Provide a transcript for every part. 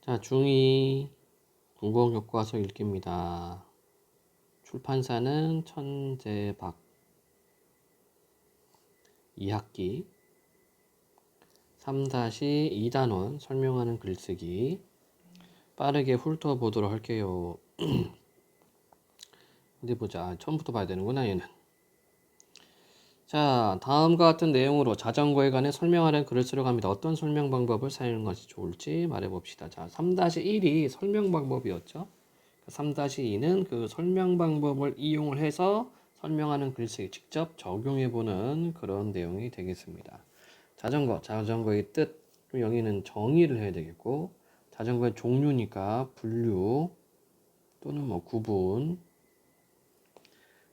자, 중2 국어교과서 읽기입니다. 출판사는 천재박 2학기 3-2단원 설명하는 글쓰기 빠르게 훑어보도록 할게요. 어디 보자. 처음부터 봐야 되는구나 얘는. 자, 다음과 같은 내용으로 자전거에 관해 설명하는 글을 쓰려고 합니다. 어떤 설명 방법을 사용하는 것이 좋을지 말해봅시다. 자, 3-1이 설명 방법이었죠. 3-2는 그 설명 방법을 이용을 해서 설명하는 글쓰기 직접 적용해보는 그런 내용이 되겠습니다. 자전거의 뜻, 여기는 정의를 해야 되겠고, 자전거의 종류니까 분류 또는 뭐 구분,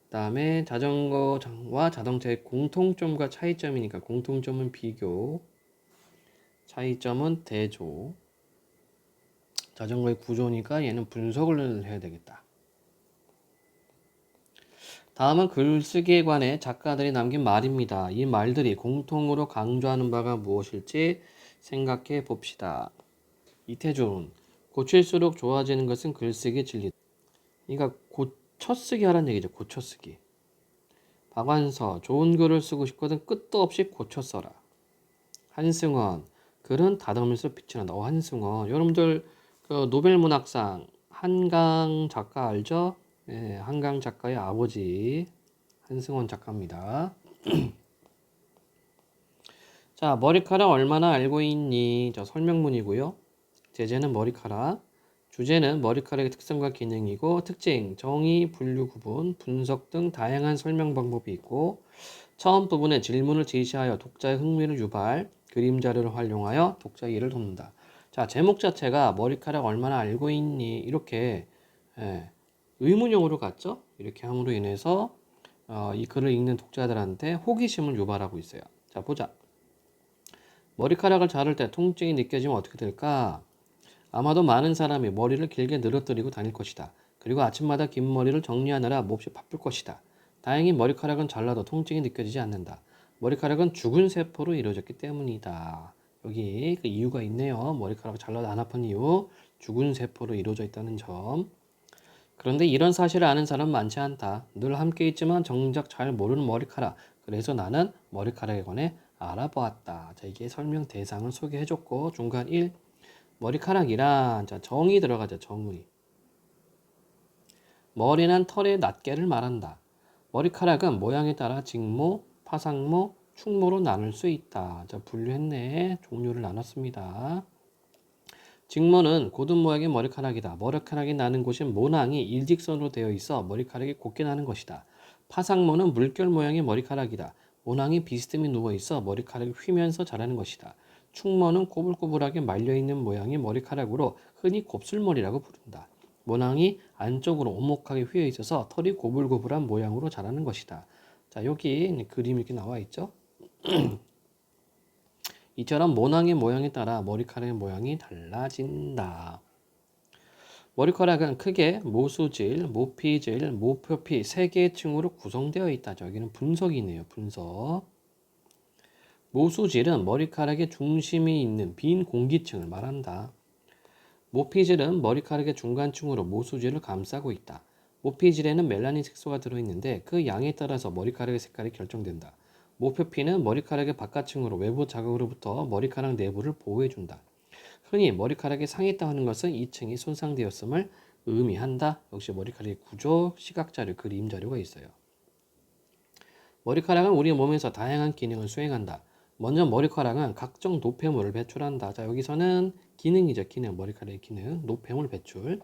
그 다음에 자전거와 자동차의 공통점과 차이점이니까 공통점은 비교, 차이점은 대조, 자전거의 구조니까 얘는 분석을 해야 되겠다. 다음은 글쓰기에 관해 작가들이 남긴 말입니다. 이 말들이 공통으로 강조하는 바가 무엇일지 생각해 봅시다. 이태준, 고칠수록 좋아지는 것은 글쓰기 진리. 그러니까 고쳐쓰기 하라는 얘기죠. 고쳐쓰기. 박완서, 좋은 글을 쓰고 싶거든 끝도 없이 고쳐 써라. 한승원, 글은 다듬을수록 빛이 난다. 한승원, 여러분들 그 노벨문학상 한강 작가 알죠? 네, 한강 작가의 아버지 한승원 작가입니다. 자, 머리카락 얼마나 알고 있니? 저 설명문이고요. 제재는 머리카락. 주제는 머리카락의 특성과 기능이고 특징, 정의, 분류, 구분, 분석 등 다양한 설명 방법이 있고 처음 부분에 질문을 제시하여 독자의 흥미를 유발, 그림 자료를 활용하여 독자의 이해를 돕는다. 자, 제목 자체가 머리카락 얼마나 알고 있니? 이렇게 의문형으로 갔죠? 이렇게 함으로 인해서 이 글을 읽는 독자들한테 호기심을 유발하고 있어요. 자, 보자. 머리카락을 자를 때 통증이 느껴지면 어떻게 될까? 아마도 많은 사람이 머리를 길게 늘어뜨리고 다닐 것이다. 그리고 아침마다 긴 머리를 정리하느라 몹시 바쁠 것이다. 다행히 머리카락은 잘라도 통증이 느껴지지 않는다. 머리카락은 죽은 세포로 이루어졌기 때문이다. 여기 그 이유가 있네요. 머리카락을 잘라도 안 아픈 이유. 죽은 세포로 이루어져 있다는 점. 그런데 이런 사실을 아는 사람은 많지 않다. 늘 함께 있지만 정작 잘 모르는 머리카락. 그래서 나는 머리카락에 관해 알아보았다. 자, 이게 설명 대상을 소개해줬고 중간 1. 머리카락이란 자, 정의 들어가자. 정의. 머리는 털의 낱개를 말한다. 머리카락은 모양에 따라 직모, 파상모, 충모로 나눌 수 있다. 자, 분류했네. 종류를 나눴습니다. 직모는 고든 모양의 머리카락이다. 머리카락이 나는 곳인 모낭이 일직선으로 되어 있어 머리카락이 곱게 나는 것이다. 파상모는 물결 모양의 머리카락이다. 모낭이 비스듬히 누워 있어 머리카락이 휘면서 자라는 것이다. 충모는 꼬불꼬불하게 말려있는 모양의 머리카락으로 흔히 곱슬머리라고 부른다. 모낭이 안쪽으로 오목하게 휘어 있어서 털이 고불고불한 모양으로 자라는 것이다. 자, 여기 그림이 이렇게 나와 있죠. 이처럼 모낭의 모양에 따라 머리카락의 모양이 달라진다. 머리카락은 크게 모수질, 모피질, 모표피 세 개의 층으로 구성되어 있다. 여기는 분석이네요. 분석. 모수질은 머리카락의 중심이 있는 빈 공기층을 말한다. 모피질은 머리카락의 중간층으로 모수질을 감싸고 있다. 모피질에는 멜라닌 색소가 들어있는데 그 양에 따라서 머리카락의 색깔이 결정된다. 모표피는 머리카락의 바깥층으로 외부 자극으로부터 머리카락 내부를 보호해준다. 흔히 머리카락이 상했다 하는 것은 이 층이 손상되었음을 의미한다. 역시 머리카락의 구조, 시각자료, 그림 자료가 있어요. 머리카락은 우리 몸에서 다양한 기능을 수행한다. 먼저 머리카락은 각종 노폐물을 배출한다. 자, 여기서는 기능이죠. 기능, 머리카락의 기능, 노폐물 배출.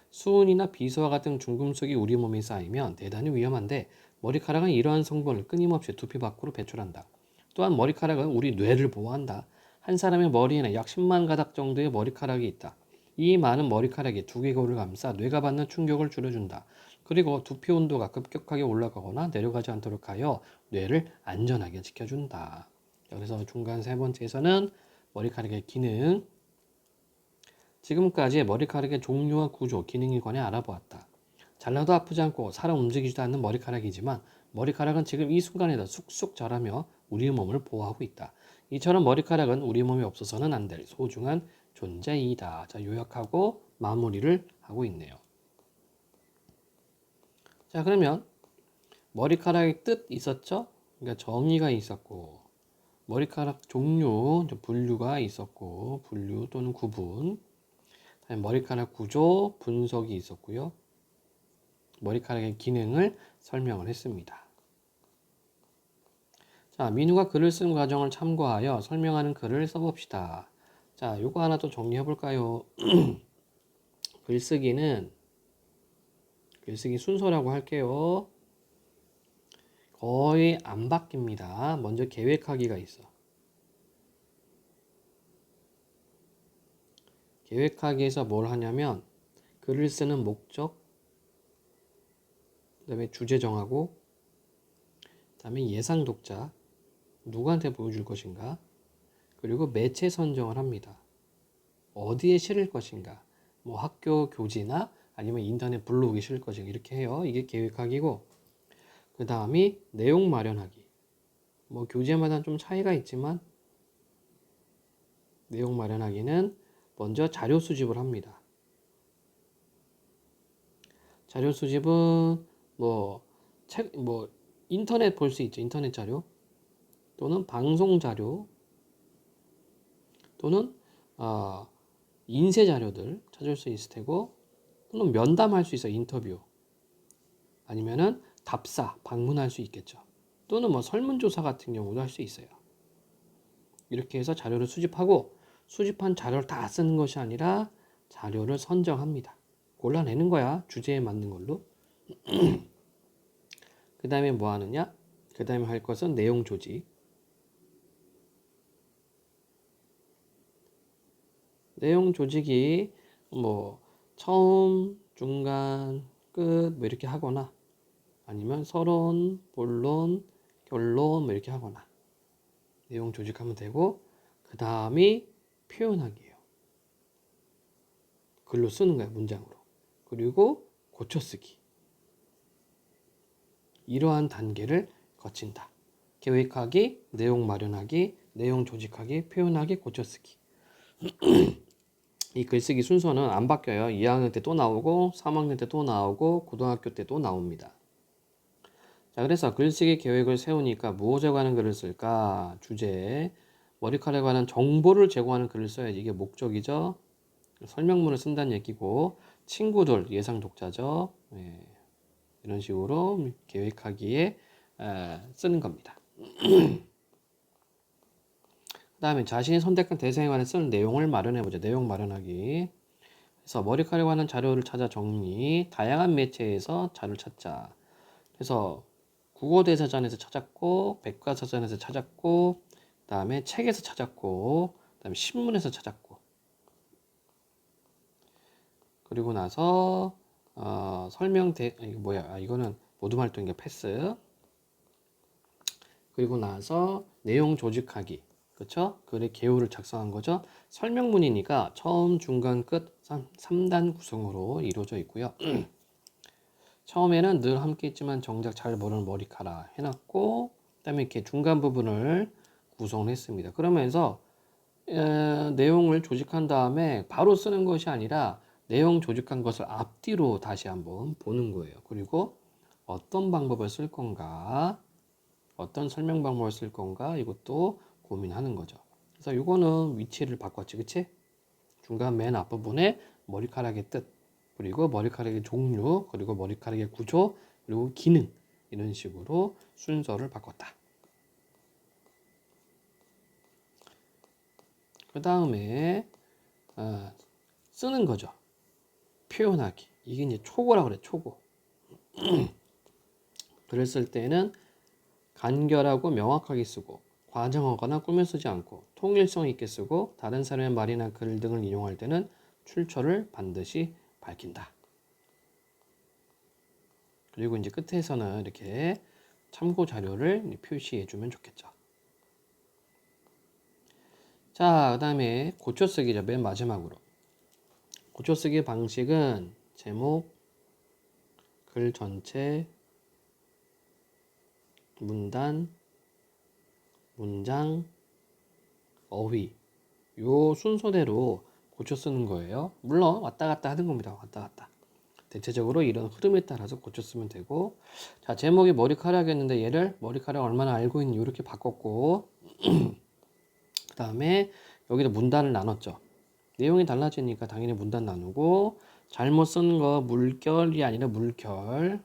수은이나 비수와 같은 중금속이 우리 몸에 쌓이면 대단히 위험한데 머리카락은 이러한 성분을 끊임없이 두피 밖으로 배출한다. 또한 머리카락은 우리 뇌를 보호한다. 한 사람의 머리에는 약 10만 가닥 정도의 머리카락이 있다. 이 많은 머리카락이 두개골을 감싸 뇌가 받는 충격을 줄여준다. 그리고 두피 온도가 급격하게 올라가거나 내려가지 않도록 하여 뇌를 안전하게 지켜준다. 그래서 중간 세 번째에서는 머리카락의 기능, 지금까지 머리카락의 종류와 구조, 기능에 관해 알아보았다. 잘라도 아프지 않고 살아 움직이지도 않는 머리카락이지만 머리카락은 지금 이 순간에도 쑥쑥 자라며 우리의 몸을 보호하고 있다. 이처럼 머리카락은 우리 몸에 없어서는 안 될 소중한 존재이다. 자, 요약하고 마무리를 하고 있네요. 자, 그러면 머리카락의 뜻 있었죠? 그러니까 정의가 있었고, 머리카락 종류, 분류가 있었고, 분류 또는 구분, 다음에 머리카락 구조, 분석이 있었고요. 머리카락의 기능을 설명을 했습니다. 자, 민우가 글을 쓰는 과정을 참고하여 설명하는 글을 써봅시다. 자, 요거 하나 또 정리해 볼까요? 글쓰기 순서라고 할게요. 거의 안 바뀝니다. 먼저 계획하기가 있어. 계획하기에서 뭘 하냐면 글을 쓰는 목적, 그 다음에 주제 정하고, 그 다음에 예상 독자, 누구한테 보여줄 것인가, 그리고 매체 선정을 합니다. 어디에 실을 것인가, 뭐 학교 교지나 아니면 인터넷 블로그에 실을 것인가 이렇게 해요. 이게 계획하기고, 그 다음이 내용 마련하기. 뭐 교재마다 좀 차이가 있지만 내용 마련하기는 먼저 자료 수집을 합니다. 자료 수집은 뭐 인터넷 볼 수 있죠. 인터넷 자료 또는 방송 자료 또는 인쇄 자료들 찾을 수 있을 테고, 또는 면담할 수 있어요. 인터뷰 아니면은 답사 방문할 수 있겠죠. 또는 뭐 설문조사 같은 경우도 할 수 있어요. 이렇게 해서 자료를 수집하고, 수집한 자료를 다 쓰는 것이 아니라 자료를 선정합니다. 골라내는 거야. 주제에 맞는 걸로. 그 다음에 뭐 하느냐? 그 다음에 할 것은 내용 조직. 내용 조직이 뭐 처음, 중간, 끝 뭐 이렇게 하거나, 아니면 서론, 본론, 결론 뭐 이렇게 하거나 내용 조직하면 되고, 그 다음이 표현하기예요. 글로 쓰는 거야, 문장으로. 그리고 고쳐쓰기. 이러한 단계를 거친다. 계획하기, 내용 마련하기, 내용 조직하기, 표현하기, 고쳐쓰기. 이 글쓰기 순서는 안 바뀌어요. 2학년 때 또 나오고 3학년 때 또 나오고 고등학교 때 또 나옵니다. 자, 그래서 글쓰기 계획을 세우니까 무엇에 관한 글을 쓸까? 주제, 머리카락에 관한 정보를 제공하는 글을 써야지. 이게 목적이죠. 설명문을 쓴다는 얘기고, 친구들, 예상 독자죠. 예, 이런 식으로 계획하기에 쓰는 겁니다. 그 다음에 자신이 선택한 대상에 관해 쓰는 내용을 마련해보죠. 내용 마련하기. 그래서 머리카락에 관한 자료를 찾아 정리, 다양한 매체에서 자료를 찾자. 그래서 국어대사전에서 찾았고, 백과사전에서 찾았고, 그 다음에 책에서 찾았고, 그 다음에 신문에서 찾았고, 그리고 나서 이거 뭐야? 이거는 모둠 활동인가 패스. 그리고 나서 내용 조직하기. 그쵸? 글의 개요를 작성한 거죠. 설명문이니까 처음, 중간, 끝 3단 구성으로 이루어져 있고요. 처음에는 늘 함께 있지만 정작 잘 모르는 머리카락 해놨고, 그 다음에 이렇게 중간 부분을 구성했습니다. 그러면서 내용을 조직한 다음에 바로 쓰는 것이 아니라 내용 조직한 것을 앞뒤로 다시 한번 보는 거예요. 그리고 어떤 방법을 쓸 건가, 어떤 설명 방법을 쓸 건가, 이것도 고민하는 거죠. 그래서 이거는 위치를 바꿨지, 그치? 중간 맨 앞부분에 머리카락의 뜻, 그리고 머리카락의 종류, 그리고 머리카락의 구조, 그리고 기능, 이런 식으로 순서를 바꿨다. 그 다음에 쓰는 거죠. 표현하기. 이게 이제 초고라 그래, 초고. 글을 쓸 때는 간결하고 명확하게 쓰고, 과장하거나 꾸며 쓰지 않고, 통일성 있게 쓰고, 다른 사람의 말이나 글 등을 인용할 때는 출처를 반드시 밝힌다. 그리고 이제 끝에서는 이렇게 참고 자료를 표시해 주면 좋겠죠. 자, 그 다음에 고쳐쓰기죠. 맨 마지막으로. 고쳐쓰기 방식은 제목, 글 전체, 문단, 문장, 어휘 요 순서대로 고쳐 쓰는 거예요. 물론 왔다 갔다 하는 겁니다. 왔다 갔다. 대체적으로 이런 흐름에 따라서 고쳐 쓰면 되고, 자, 제목이 머리카락이었는데 얘를 머리카락 얼마나 알고 있니 이렇게 바꿨고, 그 다음에 여기도 문단을 나눴죠. 내용이 달라지니까 당연히 문단 나누고, 잘못 쓴 거 물결이 아니라 물결.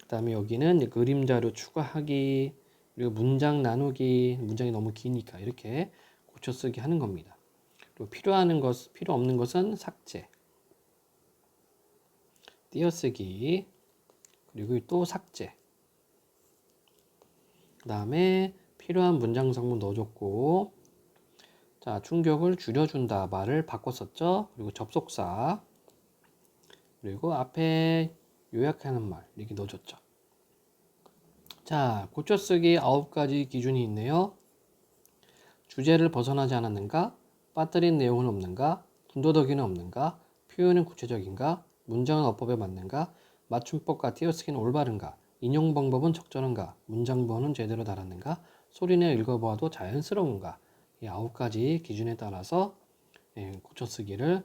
그 다음에 여기는 이제 그림자료 추가하기, 그리고 문장 나누기, 문장이 너무 기니까 이렇게 고쳐 쓰기 하는 겁니다. 그리고 필요 없는 것은 삭제, 띄어쓰기, 그리고 또 삭제. 그 다음에 필요한 문장 성분 넣어줬고, 자, 충격을 줄여준다 말을 바꿨었죠. 그리고 접속사, 그리고 앞에 요약하는 말 이렇게 넣어줬죠. 자, 고쳐쓰기 9가지 기준이 있네요. 주제를 벗어나지 않았는가? 빠뜨린 내용은 없는가? 군더더기는 없는가? 표현은 구체적인가? 문장은 어법에 맞는가? 맞춤법과 띄어쓰기는 올바른가? 인용 방법은 적절한가? 문장 번호는 제대로 달았는가? 소리내 읽어보아도 자연스러운가? 이 9가지 기준에 따라서 고쳐쓰기를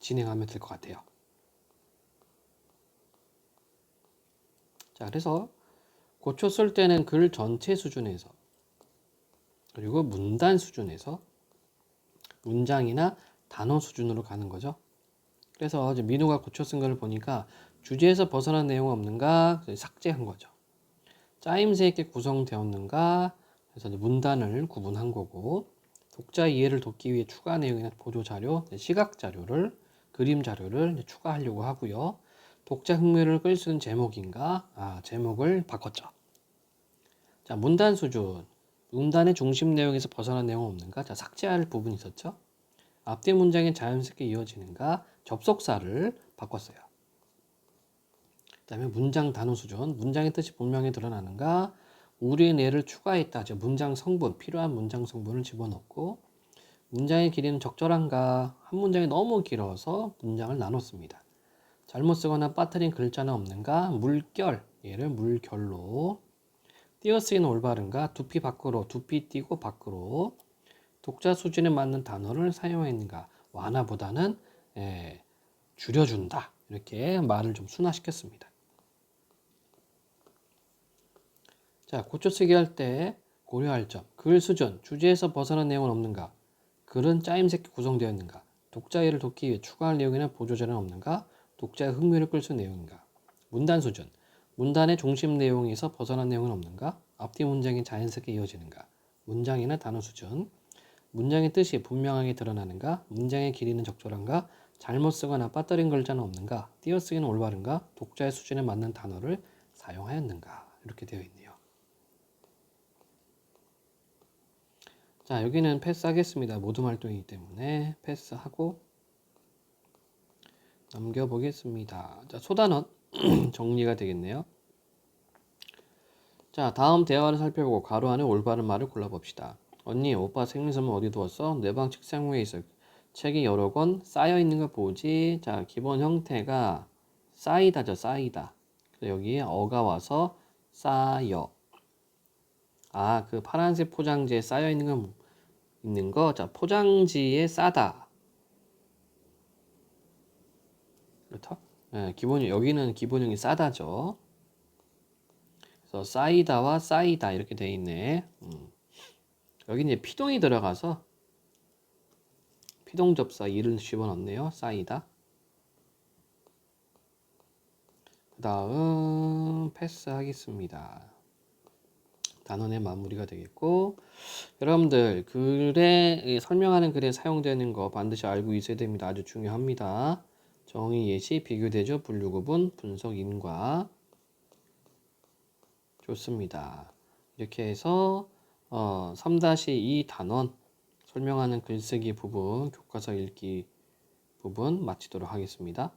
진행하면 될 것 같아요. 자, 그래서 고쳐 쓸 때는 글 전체 수준에서, 그리고 문단 수준에서, 문장이나 단어 수준으로 가는 거죠. 그래서 이제 민우가 고쳐 쓴 걸 보니까 주제에서 벗어난 내용은 없는가 삭제한 거죠. 짜임새 있게 구성되었는가, 그래서 이제 문단을 구분한 거고, 독자 이해를 돕기 위해 추가 내용이나 보조 자료, 시각 자료를, 그림 자료를 추가하려고 하고요. 독자 흥미를 끌 수 있는 제목인가? 제목을 바꿨죠. 자, 문단 수준. 문단의 중심 내용에서 벗어난 내용은 없는가? 자, 삭제할 부분이 있었죠. 앞뒤 문장이 자연스럽게 이어지는가? 접속사를 바꿨어요. 그 다음에 문장 단어 수준. 문장의 뜻이 분명히 드러나는가? 우리의 뇌를 추가했다. 즉 문장 성분, 필요한 문장 성분을 집어넣고, 문장의 길이는 적절한가? 한 문장이 너무 길어서 문장을 나눴습니다. 잘못 쓰거나 빠뜨린 글자는 없는가? 물결, 얘를 물결로. 띄어쓰기는 올바른가? 두피 밖으로, 두피 띄고 밖으로. 독자 수준에 맞는 단어를 사용했는가? 완화보다는 줄여준다. 이렇게 말을 좀 순화시켰습니다. 자, 고쳐쓰기 할 때 고려할 점. 글 수준, 주제에서 벗어난 내용은 없는가? 글은 짜임새 있게 구성되어 있는가? 독자 이해를 돕기 위해 추가할 내용이나 보조자료는 없는가? 독자의 흥미를 끌 수 있는 내용인가? 문단 수준, 문단의 중심 내용에서 벗어난 내용은 없는가? 앞뒤 문장이 자연스럽게 이어지는가? 문장이나 단어 수준, 문장의 뜻이 분명하게 드러나는가? 문장의 길이는 적절한가? 잘못 쓰거나 빠뜨린 글자는 없는가? 띄어쓰기는 올바른가? 독자의 수준에 맞는 단어를 사용하였는가? 이렇게 되어 있네요. 자, 여기는 패스하겠습니다. 모둠 활동이기 때문에 패스하고 넘겨보겠습니다. 자, 소단원 정리가 되겠네요. 자, 다음 대화를 살펴보고 가로 안에 올바른 말을 골라봅시다. 언니, 오빠 생리선물 어디 두었어? 내 방 책상 위에 있어. 책이 여러 권 쌓여 있는 거 보지? 자, 기본 형태가 쌓이다죠, 쌓이다. 여기에 어가 와서 쌓여. 그 파란색 포장지에 쌓여 있는 거. 자, 포장지에 싸다. 그렇죠? 여기는 기본형이 싸다죠. 그래서 쌓이다와 쌓이다 이렇게 돼 있네. 여기 이제 피동이 들어가서 피동접사 이를 집어넣네요. 쌓이다. 그 다음 패스하겠습니다. 단원의 마무리가 되겠고, 여러분들 글에 설명하는 글에 사용되는 거 반드시 알고 있어야 됩니다. 아주 중요합니다. 정의, 예시, 비교, 대조, 분류, 구분, 분석, 인과. 좋습니다. 이렇게 해서 3-2 단원 설명하는 글쓰기 부분, 교과서 읽기 부분 마치도록 하겠습니다.